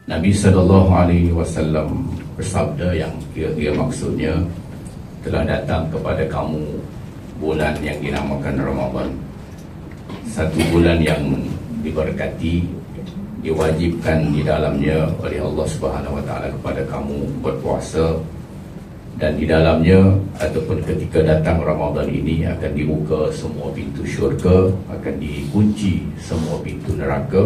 Nabi SAW bersabda yang kira-kira maksudnya, telah datang kepada kamu bulan yang dinamakan Ramadan, satu bulan yang diberkati, diwajibkan di dalamnya oleh Allah Subhanahu Wa Taala kepada kamu berpuasa, dan di dalamnya ataupun ketika datang Ramadan ini akan dibuka semua pintu syurga, akan dikunci semua pintu neraka,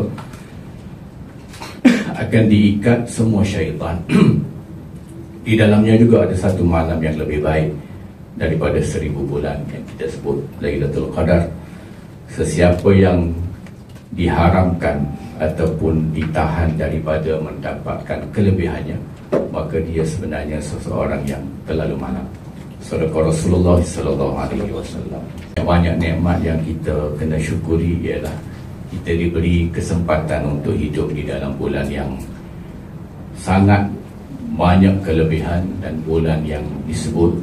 akan diikat semua syaitan. Di dalamnya juga ada satu malam yang lebih baik daripada 1000 bulan yang kita sebut Lailatul Qadar. Sesiapa yang diharamkan ataupun ditahan daripada mendapatkan kelebihannya, maka dia sebenarnya seseorang yang terlalu malam. Sedekah Rasulullah SAW. Banyak nikmat yang kita kena syukuri ialah kita diberi kesempatan untuk hidup di dalam bulan yang sangat banyak kelebihan, dan bulan yang disebut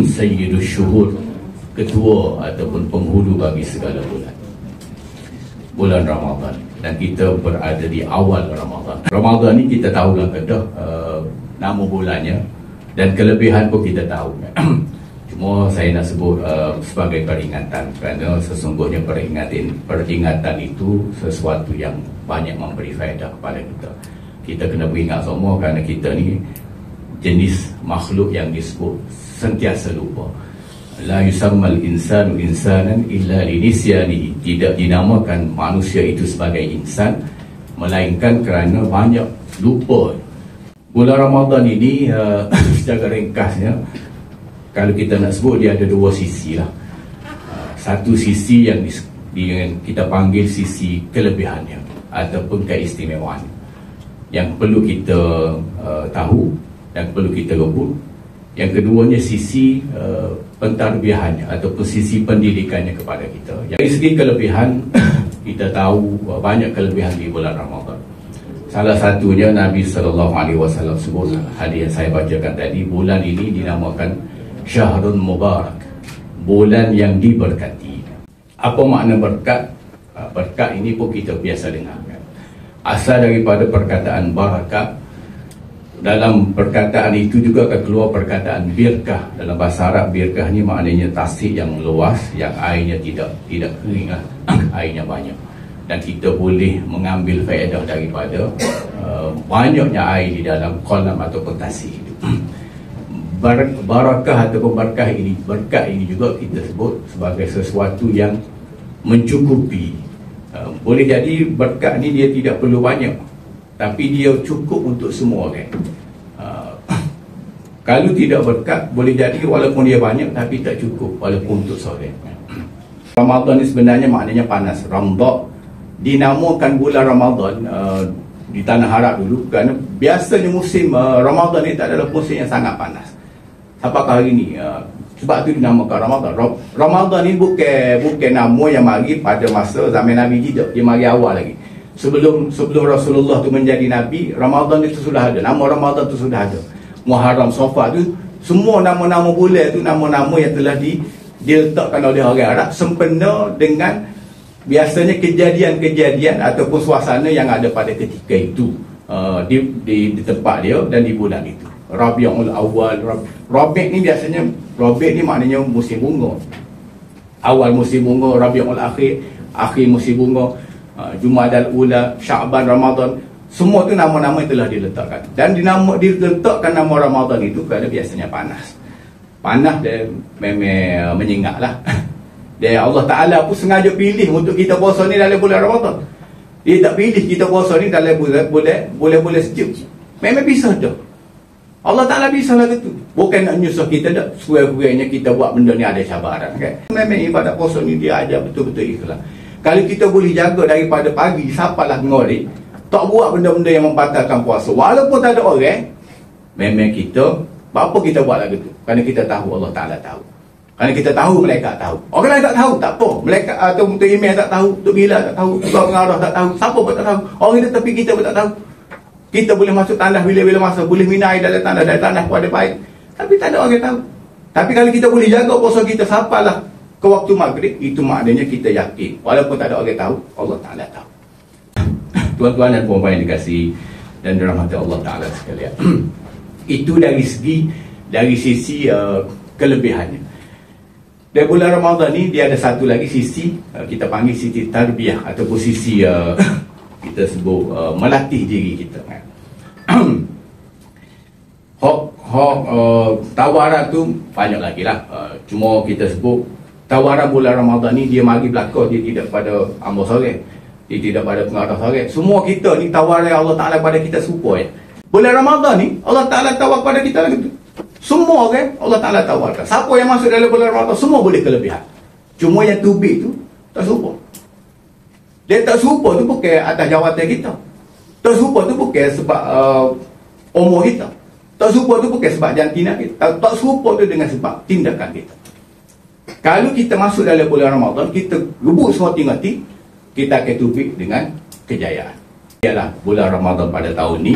Sayyidus Syuhur, ketua ataupun penghulu bagi segala bulan, bulan Ramadan. Dan kita berada di awal Ramadan. Ramadan ni kita tahulah kata nama bulannya, dan kelebihan pun kita tahu. Cuma saya nak sebut sebagai peringatan, kerana sesungguhnya peringatan itu sesuatu yang banyak memberi faedah kepada kita. Kita kena beringat semua, kerana kita ni jenis makhluk yang disebut sentiasa lupa. La yusammal insanu insanan illa linisyanihi. Tidak dinamakan manusia itu sebagai insan melainkan kerana banyak lupa. Bulan Ramadan ini secara ringkasnya, kalau kita nak sebut, dia ada dua sisi lah. Satu sisi yang kita panggil sisi kelebihannya ataupun keistimewaan, yang perlu kita tahu dan perlu kita rebut. Yang keduanya sisi pentarbiahannya ataupun sisi pendidikannya kepada kita. Dari segi kelebihan, kita tahu banyak kelebihan di bulan Ramadan. Salah satunya Nabi SAW sebut, hadis yang saya bacakan tadi, bulan ini dinamakan Syahrun Mubarak, bulan yang diberkati. Apa makna berkat? Berkat ini pun kita biasa dengarkan. Asal daripada perkataan barakah. Dalam perkataan itu juga akan keluar perkataan birkah. Dalam bahasa Arab, birkah ni maknanya tasik yang luas, yang airnya tidak kering lah. Airnya banyak, dan kita boleh mengambil faedah daripada banyaknya air di dalam kolam ataupun tasik itu. Barakah ataupun berkah ini, berkat ini juga kita sebut sebagai sesuatu yang mencukupi. Boleh jadi berkat ni dia tidak perlu banyak, tapi dia cukup untuk semua orang. Kalau tidak berkat, boleh jadi walaupun dia banyak tapi tak cukup walaupun untuk seorang. Ramadan ni sebenarnya maknanya panas. Ramdak dinamakan bulan Ramadan di tanah Arab dulu kerana biasanya musim Ramadan ni tak adalah musim yang sangat panas. Apakah hari ni? Sebab tu dinamakan Ramadan. Ramadan ni bukan nama yang mari pada masa zaman Nabi kita. Dia mari awal lagi. Sebelum Rasulullah tu menjadi Nabi, Ramadan itu sudah ada. Nama Ramadan tu sudah ada. Muharram, Safar tu, semua nama-nama bulan tu nama-nama yang telah diletakkan oleh orang Arab sempena dengan biasanya kejadian-kejadian ataupun suasana yang ada pada ketika itu, di tempat dia dan di bulan itu. Rabiul Awal, Rabi' ni biasanya, Rabi' ni maknanya musim bunga. Awal musim bunga, Rabiul akhir musim bunga, Jumadal Ula, Sya'ban, Ramadan. Semua tu nama-nama yang telah diletakkan. Dan diletakkan nama Ramadan itu kerana biasanya panas. Panas dan memang menyengat lah. Dan Allah Ta'ala pun sengaja pilih untuk kita puasa ni dalam bulan Ramadan. Dia tak pilih kita puasa ni dalam bulan sejuk. Memang bisa dah. Allah Ta'ala bisa lah gitu. Bukan nak nyusah kita dah. Sekurang-kurangnya kita buat benda ni ada cabaran kan. Memang ibadat puasa ni dia ajar betul-betul ikhlas. Kalau kita boleh jaga daripada pagi sampailah ngori, tak buat benda-benda yang membatalkan puasa, walaupun tak ada orang, memang kita, apa kita buat lagu tu? Kerana kita tahu Allah Ta'ala tahu. Kerana kita tahu malaikat tahu. Orang lain tak tahu, tak apa. Malaikat atau Tok Imam tak tahu, Tok Bilal tak tahu, Tok Pengarah tak tahu, siapa pun tak tahu. Orang itu tapi kita pun tak tahu. Kita boleh masuk tandas bila-bila masa, boleh minum air dalam tandas pun ada baik, tapi tak ada orang tahu. Tapi kalau kita boleh jaga puasa kita sampailah ke waktu maghrib, itu maknanya kita yakin walaupun tak ada orang tahu, Allah Ta'ala tahu. Tuan-tuan dan puan-puan yang dikasihi dan dirahmati Allah Ta'ala sekalian. Itu dari sisi kelebihannya. Dari bulan Ramadan ni dia ada satu lagi sisi, kita panggil sisi tarbiyah ataupun sisi kita sebut melatih diri kita kan. Tawaran tu banyak lagi lah. Cuma kita sebut tawaran bulan Ramadan ni dia mari belakang, dia tidak pada ambil sore, dia tidak pada pengarah sore. Semua kita ni tawaran Allah Ta'ala pada kita serupa ya. Bulan Ramadan ni Allah Ta'ala tawar pada kita lagi tu. Semua kan Allah Ta'ala tawarkan. Siapa yang masuk dalam bulan Ramadan semua boleh kelebihan. Cuma yang tubik tu tak serupa. Dia tak serupa tu bukan atas jawatan kita. Tak serupa tu bukan sebab umur kita. Tak serupa tu bukan sebab jantina kita. Tak serupa tu dengan sebab tindakan kita. Kalau kita masuk dalam bulan Ramadan, kita rebut sehati-hati, kita akan tubik dengan kejayaan. Ialah bulan Ramadan pada tahun ni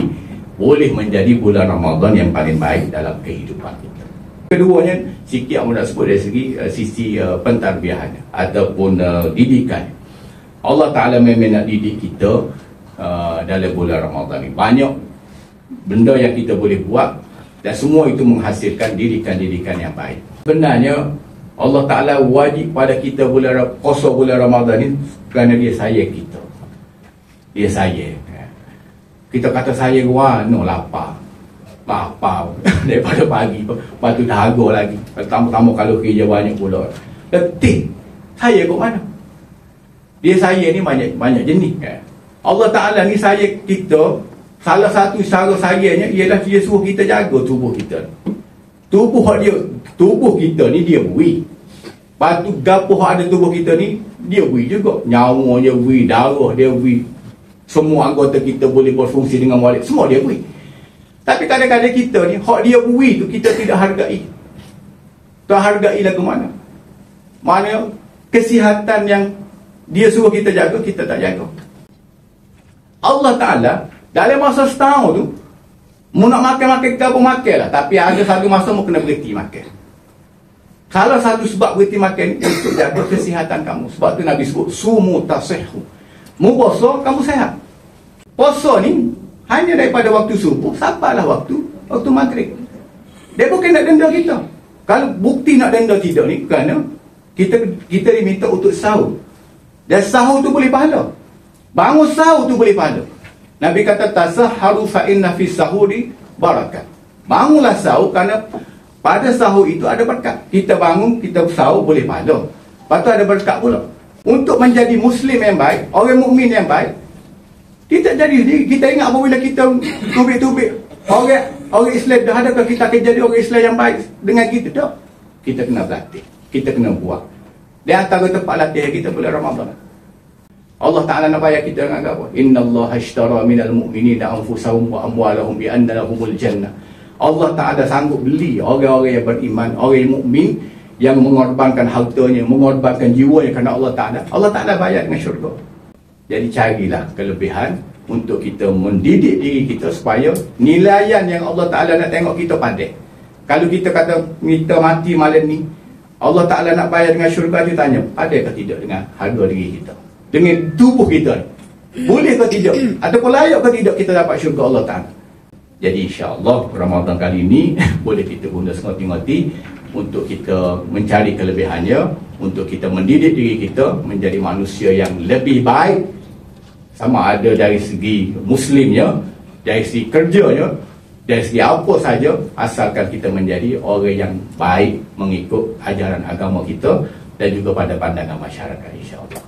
boleh menjadi bulan Ramadan yang paling baik dalam kehidupan kita. Keduanya, sikit yang nak sebut dari sisi pentarbiahan ataupun didikan. Allah Ta'ala memang nak didik kita dalam bulan Ramadan ni. Banyak benda yang kita boleh buat dan semua itu menghasilkan didikan-didikan yang baik. Sebenarnya Allah Ta'ala wajib pada kita puasa bulan Ramadan ni kerana dia sayang kita. Dia sayang. Kita kata saya lapar daripada pagi, lepas tu dahaga lagi, tambah-tambah kalau kerja banyak pula, letih. Saya kat mana? Dia saya ni banyak jenis kan? Allah Ta'ala ni saya kita, salah satu cara sayangnya ialah dia suruh kita jaga tubuh kita. Tubuh kita ni dia beri. Lepas tu gapo ada tubuh kita ni dia beri juga. Nyawa dia beri, darah dia beri, semua anggota kita boleh berfungsi dengan baik, semua dia beri. Tapi kadang-kadang kita ni hak dia beri tu kita tidak hargai. Tak hargai lah ke mana? Mana kesihatan yang dia suruh kita jaga, kita tak jaga. Allah Ta'ala dalam masa setahun tu mu nak makan kita pun makan lah, tapi ada satu masa mu kena berhenti makan. Salah satu sebab berhenti makan untuk jaga kesihatan kamu. Sebab tu Nabi sebut sumu tasihhu. Mu puasa kamu sehat. Puasa ni hanya daripada waktu subuh sampailah waktu maghrib. Dia bukan nak denda kita. Kalau bukti nak denda tidak ni kerana kita diminta untuk sahur. Dan sahur tu boleh pahala. Bangun sahur tu boleh pahala. Nabi kata tasahharu fa inna fi sahuri barakat. Bangunlah sahur kerana pada sahur itu ada berkat. Kita bangun, kita sahur boleh pahala. Lepas tu ada berkat pula. Untuk menjadi Muslim yang baik, orang mukmin yang baik, kita ingat apabila kita tubik-tubik orang Islam dah, adakah kita akan jadi orang Islam yang baik dengan kita? Tak. Kita kena berlatih, kita kena buat. Di antara tempat latihan kita bulan Ramadan. Allah Ta'ala nak bayar kita dengan apa? Innallaha ashtara minal mu'minina anfusahum wa amwalahum bi anna lahumul jannah. Allah Ta'ala sanggup beli orang-orang yang beriman, orang yang mukmin, yang mengorbankan hartanya, mengorbankan jiwanya kerana Allah Ta'ala. Allah Ta'ala bayar dengan syurga. Jadi carilah kelebihan untuk kita mendidik diri kita supaya nilaian yang Allah Ta'ala nak tengok kita pandai. Kalau kita kata kita mati malam ni, Allah Ta'ala nak bayar dengan syurga, dia tanya ada ke tidak dengan harga diri kita, dengan tubuh kita, boleh ke tidak, ataupun layak ke tidak kita dapat syurga Allah Ta'ala. Jadi insya-Allah Ramadan kali ini boleh kita guna sengoti-ngoti untuk kita mencari kelebihannya, untuk kita mendidik diri kita menjadi manusia yang lebih baik, sama ada dari segi muslimnya, dari segi kerjanya, dari segi apa saja, asalkan kita menjadi orang yang baik mengikut ajaran agama kita dan juga pada pandangan masyarakat insya-Allah.